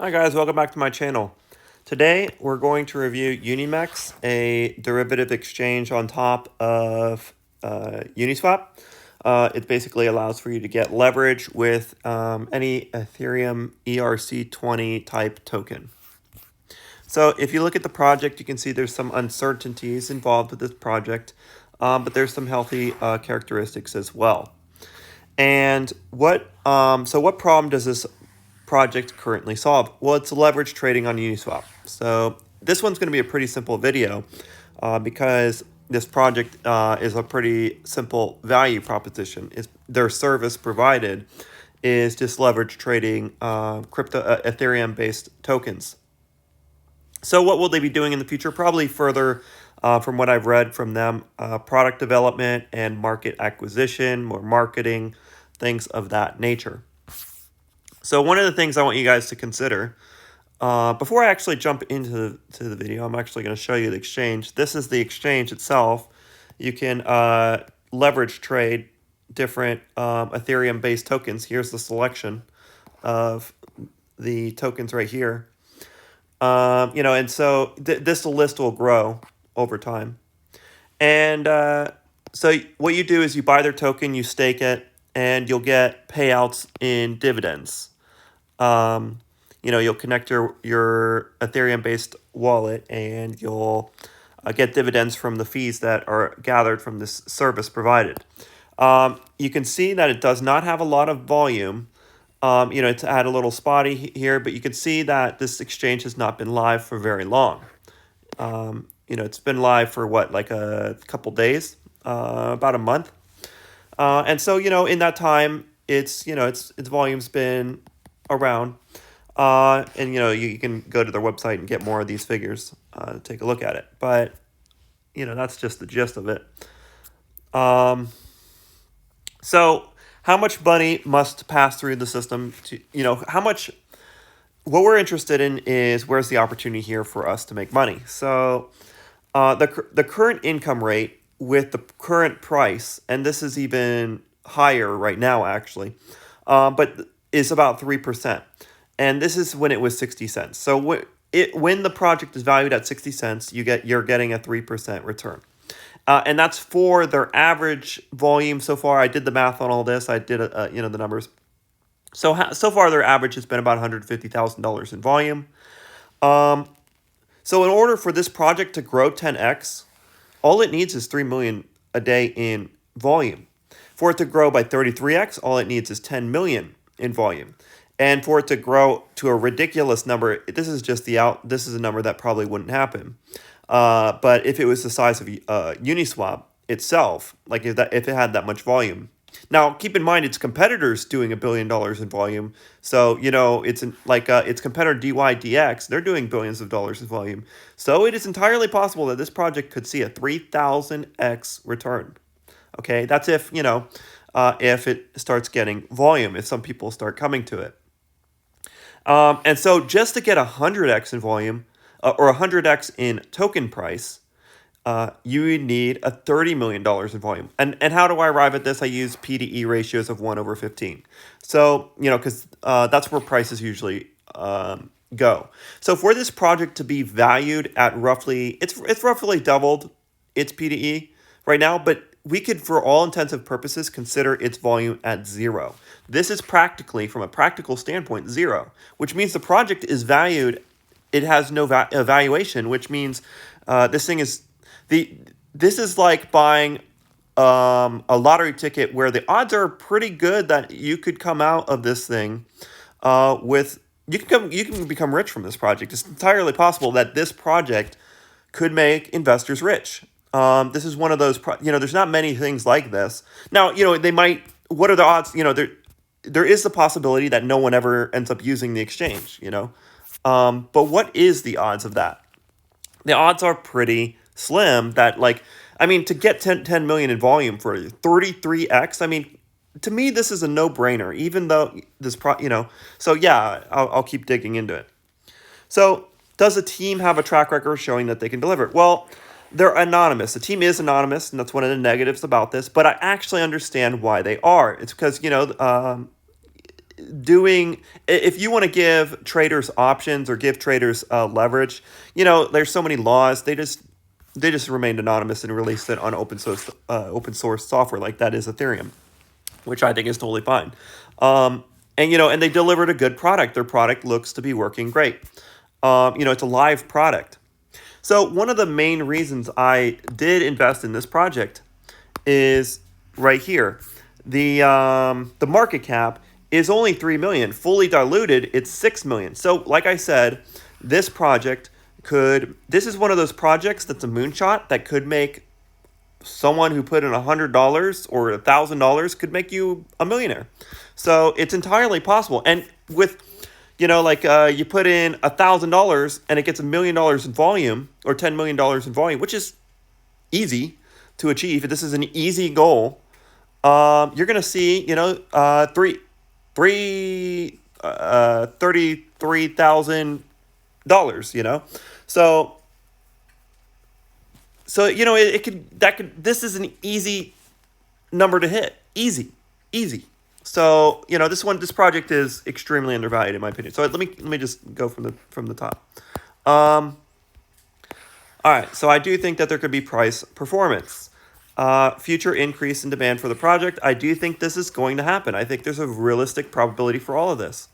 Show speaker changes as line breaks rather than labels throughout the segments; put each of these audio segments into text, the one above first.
Hi guys, welcome back to my channel. Today we're going to review Unimex, a derivative exchange on top of Uniswap. It basically allows for you to get leverage with any Ethereum ERC20 type token. So if you look at the project, you can see there's some uncertainties involved with this project, but there's some healthy characteristics as well. And what problem does this project currently solve? Well, it's leverage trading on Uniswap. So this one's going to be a pretty simple video because this project is a pretty simple value proposition. Their service provided is just leverage trading Ethereum based tokens. So what will they be doing in the future? Probably further, from what I've read from them, product development and market acquisition, more marketing, things of that nature. So one of the things I want you guys to consider, before I actually jump into the video, I'm actually going to show you the exchange. This is the exchange itself. You can leverage trade different Ethereum-based tokens. Here's the selection of the tokens right here. And so this list will grow over time. And so what you do is you buy their token, you stake it, and you'll get payouts in dividends. You'll connect your Ethereum-based wallet, and you'll get dividends from the fees that are gathered from this service provided. You can see that it does not have a lot of volume. It's at a little spotty here, but you can see that this exchange has not been live for very long. It's been live for what, like a couple days, about a month. And so, in that time, its volume's been around. And, you can go to their website and get more of these figures, take a look at it. But, that's just the gist of it. So how much money must pass through the system to, what we're interested in is where's the opportunity here for us to make money. So the current income rate with the current price, and this is even higher right now actually, but is about 3%. And this is when it was 60 cents. So when the project is valued at 60 cents, you're getting a 3% return. And that's for their average volume so far. I did the math on all this. I did the numbers. So far their average has been about $150,000 in volume. So in order for this project to grow 10x, all it needs is 3 million a day in volume. For it to grow by 33x, all it needs is 10 million in volume. And for it to grow to a ridiculous number, this is a number that probably wouldn't happen. But if it was the size of Uniswap itself, like if it had that much volume. Now, keep in mind, its competitors doing $1 billion in volume. So, it's its competitor DYDX, they're doing billions of dollars in volume. So it is entirely possible that this project could see a 3,000x return. Okay, that's if it starts getting volume, if some people start coming to it. And so just to get 100x in volume, or 100x in token price, you would need a $30 million in volume. And how do I arrive at this? I use P/E ratios of 1/15. So, because that's where prices usually go. So for this project to be valued at roughly, it's roughly doubled its P/E right now, but we could, for all intents and purposes, consider its volume at 0. This is practically, from a practical standpoint, 0, which means the project is valued, it has no valuation, which means this is like buying a lottery ticket where the odds are pretty good that you could come out of this thing you can become rich from this project. It's entirely possible that this project could make investors rich. This is one of those, there's not many things like this. Now, they might, what are the odds? There is the possibility that no one ever ends up using the exchange, but what is the odds of that? The odds are pretty slim that, to get 10 million in volume for 33x, to me, this is a no-brainer, even though so yeah, I'll keep digging into it. So does the team have a track record showing that they can deliver? Well, they're anonymous. The team is anonymous, and that's one of the negatives about this, but I actually understand why they are. It's because, doing, if you want to give traders options or give traders leverage, there's so many laws. They just remained anonymous and released it on open source software like that is Ethereum, which I think is totally fine. And they delivered a good product. Their product looks to be working great. It's a live product. So one of the main reasons I did invest in this project is right here. The market cap is only 3 million. Fully diluted, it's 6 million. So like I said, this project this is one of those projects that's a moonshot that could make someone who put in $100 or $1,000 could make you a millionaire. So it's entirely possible. And with, you put in $1,000 and it gets $1 million in volume or $10 million in volume, which is easy to achieve. This is an easy goal. You're going to see, $33,000, So, this is an easy number to hit. Easy. So, this project is extremely undervalued in my opinion. So let me just go from the top. All right. So I do think that there could be price performance. Future increase in demand for the project. I do think this is going to happen. I think there's a realistic probability for all of this.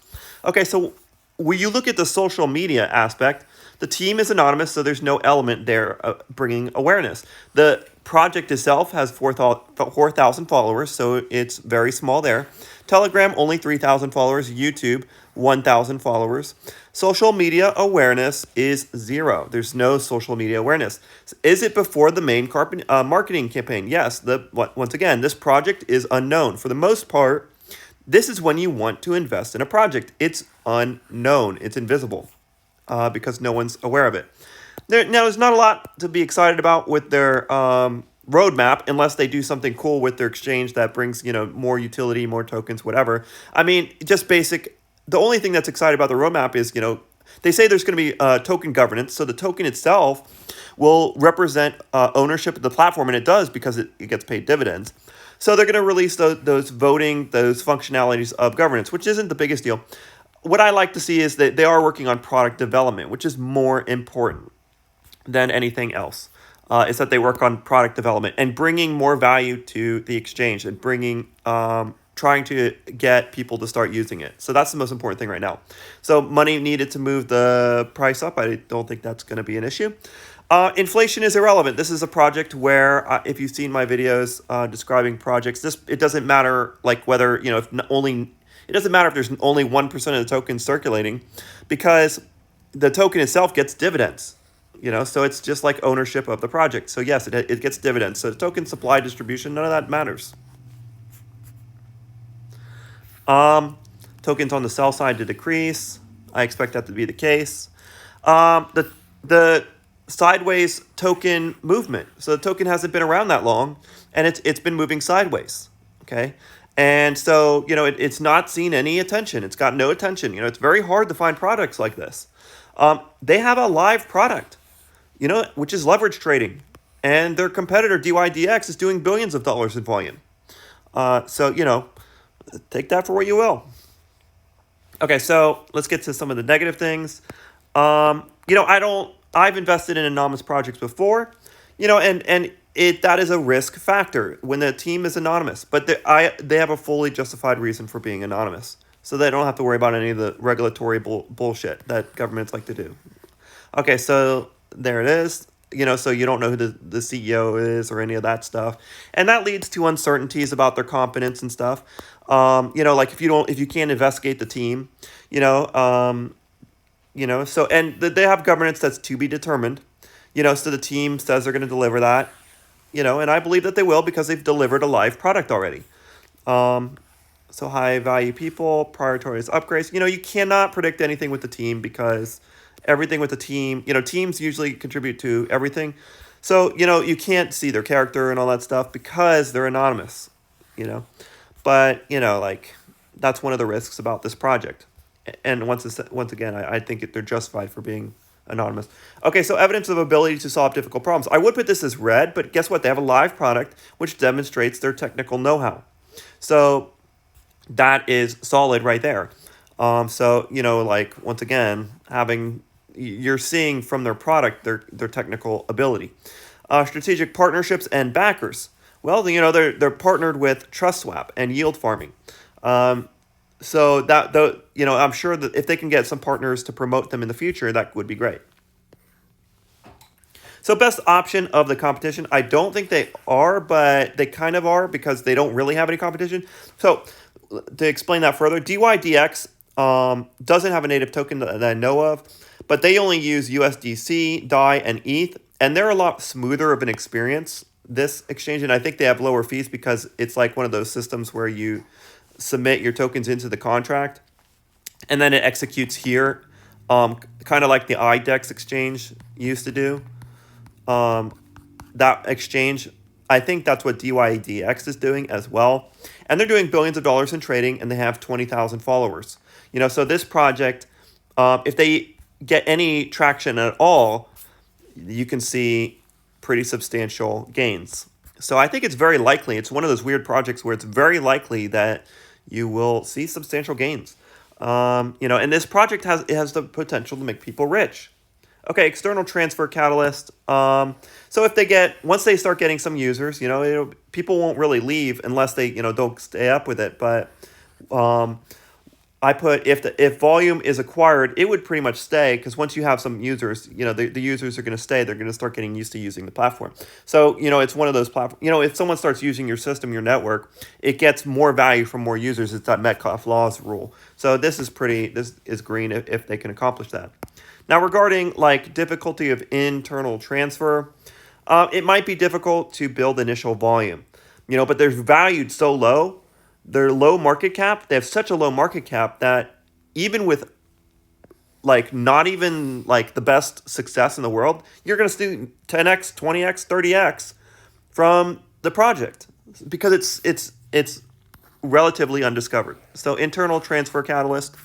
Okay. So when you look at the social media aspect, the team is anonymous, so there's no element there bringing awareness. The project itself has 4,000 followers, so it's very small there. Telegram, only 3,000 followers. YouTube, 1,000 followers. Social media awareness is 0. There's no social media awareness. Is it before the main marketing campaign? Yes. Once again, this project is unknown. For the most part, this is when you want to invest in a project. It's unknown. It's invisible. Because no one's aware of it. Now, there's not a lot to be excited about with their roadmap unless they do something cool with their exchange that brings, more utility, more tokens, whatever. I mean, just basic. The only thing that's exciting about the roadmap is, they say there's going to be token governance. So the token itself will represent ownership of the platform, and it does because it gets paid dividends. So they're going to release those functionalities of governance, which isn't the biggest deal. What I like to see is that they are working on product development, which is more important than anything else. Is that they work on product development and bringing more value to the exchange and trying to get people to start using it. So that's the most important thing right now. So money needed to move the price up. I don't think that's going to be an issue. Inflation is irrelevant. This is a project where, if you've seen my videos describing projects, it doesn't matter whether it doesn't matter if there's only 1% of the tokens circulating, because the token itself gets dividends. So it's just like ownership of the project. So yes, it gets dividends. So the token supply distribution, none of that matters. Tokens on the sell side to decrease. I expect that to be the case. The sideways token movement. So the token hasn't been around that long, and it's been moving sideways. Okay. And so, it's not seen any attention. It's got no attention. It's very hard to find products like this. They have a live product, which is leverage trading. And their competitor, DYDX, is doing billions of dollars in volume. So, take that for what you will. Okay, so let's get to some of the negative things. I've invested in anonymous projects before, and that is a risk factor when the team is anonymous, but they have a fully justified reason for being anonymous, so they don't have to worry about any of the regulatory bullshit that governments like to do. Okay, so there it is. So you don't know who the CEO is or any of that stuff, and that leads to uncertainties about their competence and stuff. If you can't investigate the team, so and they have governance that's to be determined. So the team says they're going to deliver that. And I believe that they will because they've delivered a live product already. So high value people, prioritized upgrades. You cannot predict anything with the team because everything with the team, teams usually contribute to everything. So, you can't see their character and all that stuff because they're anonymous, But, that's one of the risks about this project. And once again, I think they're justified for being anonymous. Okay, so evidence of ability to solve difficult problems. I would put this as red, but guess what? They have a live product which demonstrates their technical know-how. So that is solid right there. So like once again, you're seeing from their product their technical ability. Strategic partnerships and backers. Well, they're partnered with TrustSwap and yield farming. Um, so I'm sure that if they can get some partners to promote them in the future, that would be great. So best option of the competition, I don't think they are, but they kind of are because they don't really have any competition. So to explain that further, DYDX doesn't have a native token that I know of, but they only use USDC, DAI, and ETH, and they're a lot smoother of an experience, this exchange, and I think they have lower fees because it's like one of those systems where you submit your tokens into the contract, and then it executes here, kind of like the IDEX exchange used to do. That exchange, I think that's what DYDX is doing as well. And they're doing billions of dollars in trading, and they have 20,000 followers. So this project, if they get any traction at all, you can see pretty substantial gains. So I think it's very likely. It's one of those weird projects where it's very likely that you will see substantial gains. And this project has the potential to make people rich. Okay, external transfer catalyst. So if once they start getting some users, people won't really leave unless they, don't stay up with it. But I put if volume is acquired, it would pretty much stay because once you have some users, the users are going to stay. They're going to start getting used to using the platform. So it's one of those platforms. If someone starts using your system, your network, it gets more value from more users. It's that Metcalfe laws rule. So this is green if they can accomplish that. Now regarding difficulty of internal transfer, it might be difficult to build initial volume, but they're valued so low. Their low market cap, they have such a low market cap that even with not even the best success in the world, you're going to see 10x, 20x, 30x from the project because it's relatively undiscovered. So internal transfer catalyst,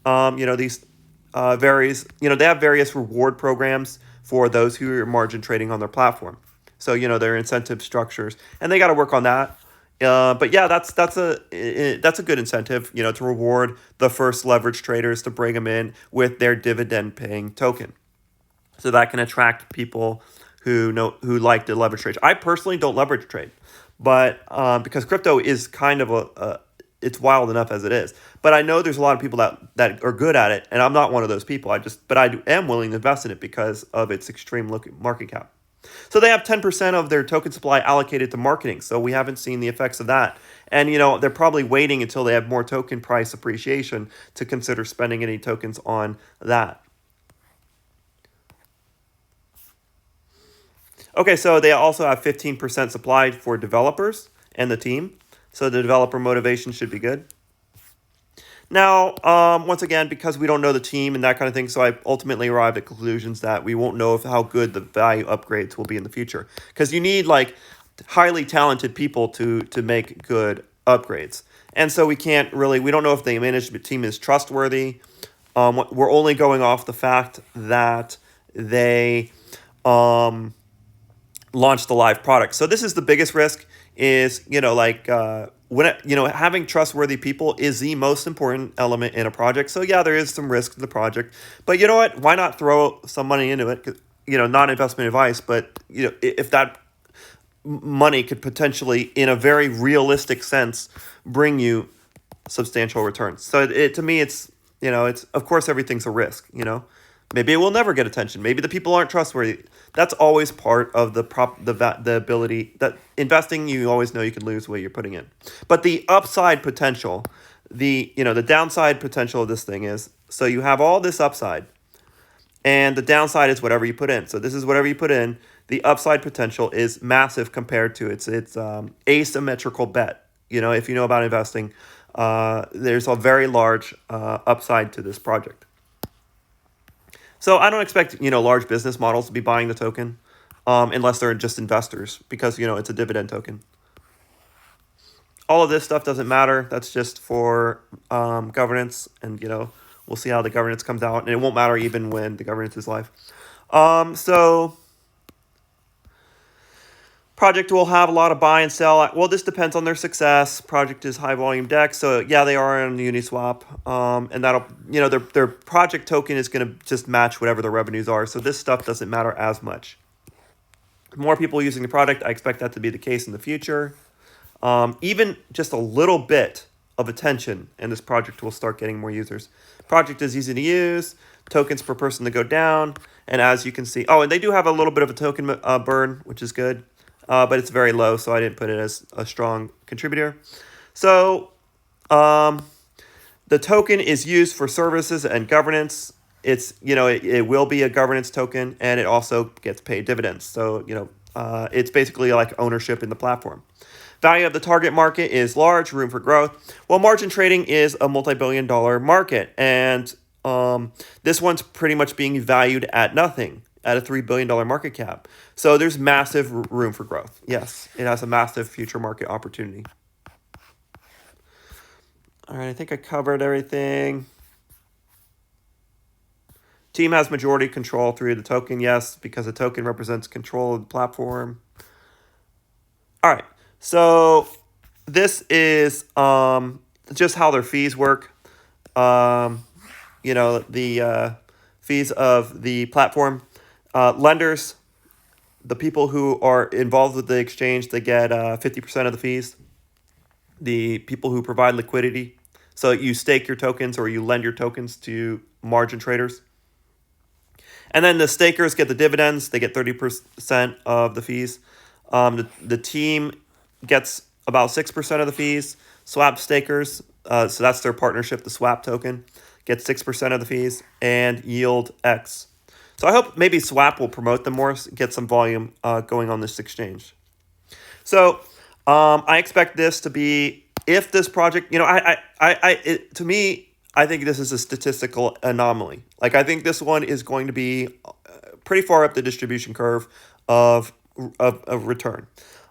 these varies. They have various reward programs for those who are margin trading on their platform. So their incentive structures, and they got to work on that. But yeah, that's a good incentive, to reward the first leverage traders to bring them in with their dividend paying token. So that can attract people who like to leverage trade. I personally don't leverage trade, but because crypto is kind of it's wild enough as it is. But I know there's a lot of people that are good at it, and I'm not one of those people. But I am willing to invest in it because of its extreme market cap. So they have 10% of their token supply allocated to marketing. So we haven't seen the effects of that. And, they're probably waiting until they have more token price appreciation to consider spending any tokens on that. Okay, so they also have 15% supplied for developers and the team. So the developer motivation should be good. Now, once again, because we don't know the team and that kind of thing, so I ultimately arrived at conclusions that we won't know how good the value upgrades will be in the future. Because you need highly talented people to make good upgrades. And so we don't know if the management team is trustworthy. We're only going off the fact that they launched the live product. So this is the biggest risk is, having trustworthy people is the most important element in a project. So yeah, there is some risk to the project, but you know what? Why not throw some money into it? Not investment advice, but if that money could potentially, in a very realistic sense, bring you substantial returns. So to me, it's of course everything's a risk. Maybe it will never get attention. Maybe the people aren't trustworthy. That's always part of the ability that investing. You always know you can lose what you're putting in, but the upside potential, the downside potential of this thing is so you have all this upside, and the downside is whatever you put in. So this is whatever you put in. The upside potential is massive compared to its asymmetrical bet. If you know about investing, there's a very large upside to this project. So I don't expect, large business models to be buying the token unless they're just investors because, it's a dividend token. All of this stuff doesn't matter. That's just for governance. And, we'll see how the governance comes out. And it won't matter even when the governance is live. So Project will have a lot of buy and sell. Well, this depends on their success. Project is high volume DEX, so yeah, they are on Uniswap, and that'll, their project token is going to just match whatever the revenues are. So this stuff doesn't matter as much. More people using the product, I expect that to be the case in the future. Even just a little bit of attention, and this project will start getting more users. Project is easy to use. Tokens per person to go down, and as you can see, and they do have a little bit of a token burn, which is good. But it's very low, so I didn't put it as a strong contributor. So the token is used for services and governance. It's, it will be a governance token, and it also gets paid dividends. So, it's basically like ownership in the platform. Value of the target market is large, room for growth. Well, margin trading is a multi-billion-dollar market, and this one's pretty much being valued at nothing, at a $3 billion market cap. So there's massive room for growth. Yes, it has a massive future market opportunity. All right, I think I covered everything. Team has majority control through the token. Yes, because the token represents control of the platform. All right, so this is just how their fees work. The fees of the platform. Lenders, the people who are involved with the exchange, they get 50% of the fees. The people who provide liquidity, so you stake your tokens or you lend your tokens to margin traders. And then the stakers get the dividends. They get 30% of the fees. The team gets about 6% of the fees. Swap stakers, so that's their partnership, the swap token, gets 6% of the fees. And Yield X. So I hope maybe Swap will promote them more, get some volume going on this exchange. So I expect this to be, if this project, to me, I think this is a statistical anomaly. Like, I think this one is going to be pretty far up the distribution curve of return.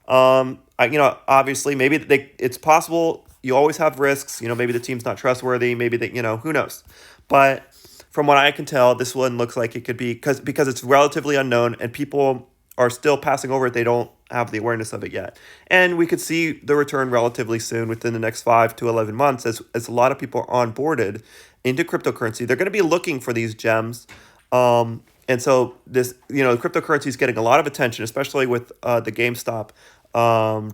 Obviously, maybe it's possible. You always have risks. Maybe the team's not trustworthy. Maybe who knows? But from what I can tell, this one looks like it could be, because it's relatively unknown and people are still passing over it. They don't have the awareness of it yet. And we could see the return relatively soon, within the next 5 to 11 months, as a lot of people are onboarded into cryptocurrency. They're going to be looking for these gems. And so this, cryptocurrency is getting a lot of attention, especially with the GameStop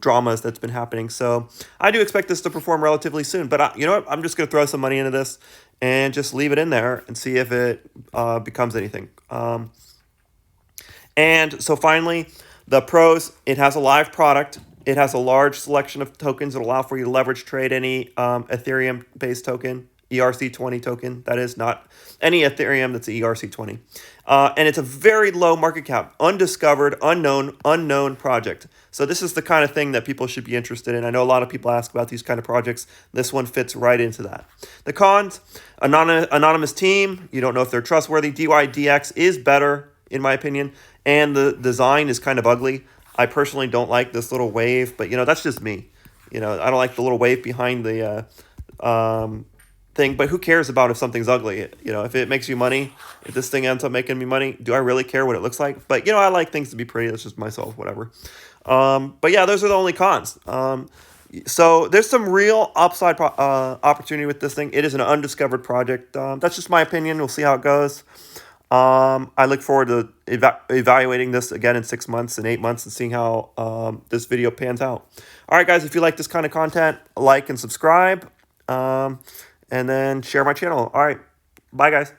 dramas that's been happening. So I do expect this to perform relatively soon. But I'm just going to throw some money into this and just leave it in there and see if it becomes anything. And so finally, the pros: it has a live product. It has a large selection of tokens that allow for you to leverage trade any Ethereum-based token, ERC20 token. That is, not any Ethereum that's an ERC20. And it's a very low market cap, undiscovered, unknown project. So this is the kind of thing that people should be interested in. I know a lot of people ask about these kind of projects. This one fits right into that. The cons: anonymous team. You don't know if they're trustworthy. DYDX is better, in my opinion. And the design is kind of ugly. I personally don't like this little wave, but that's just me. I don't like the little wave behind the thing, but who cares about if something's ugly? If it makes you money, if this thing ends up making me money, do I really care what it looks like? But I like things to be pretty. That's just myself, whatever. But yeah, those are the only cons. So there's some real upside opportunity with this thing. It is an undiscovered project. That's just my opinion. We'll see how it goes. I look forward to evaluating this again in 6 months and 8 months and seeing how this video pans out. All right, guys, if you like this kind of content, like and subscribe, and then share my channel. All right, bye, guys.